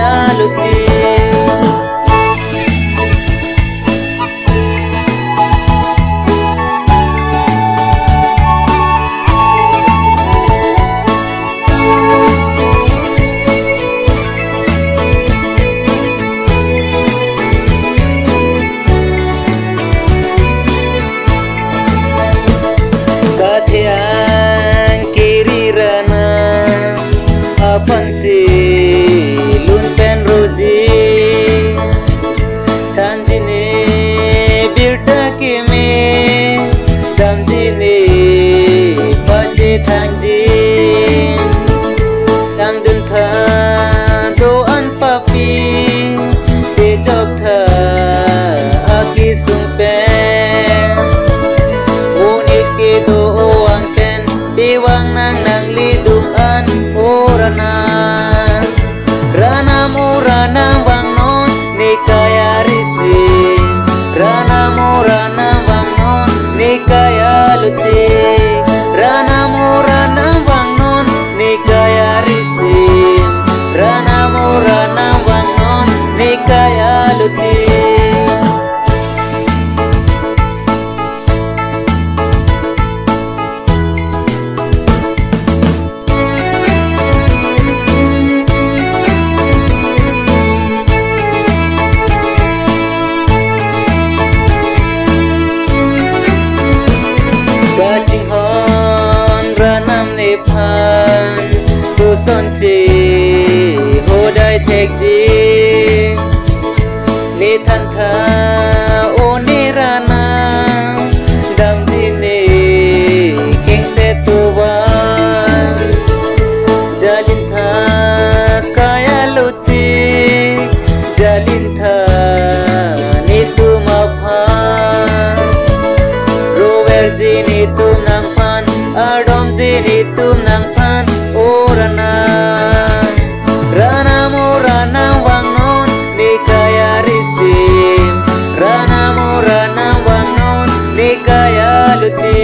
kaya luti. Katian kiri rana apan si lunpen rozi tanjine birta kimi damjine paje tangji tangdun tha doan papi tejok tha aki sungpen unike do angken diwang nang liduan orana rana murana wangon nikaya risi rana murana wangon nikaya luti rana murana wangon nikaya risi rana murana wangon nikaya luti. Gacihon ranam nepan tu sonci hodai tekji netan tha oni rana dam dine king tetuwan jalin tha kaya luti jalin tha nitu maphan jini tum nang pan adom jini tum nang pan orana rana murana wangon nikaya risim rana murana wangon nikaya luti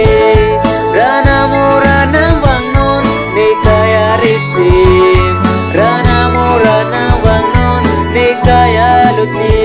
rana murana wangon nikaya risim rana murana wangon nikaya luti.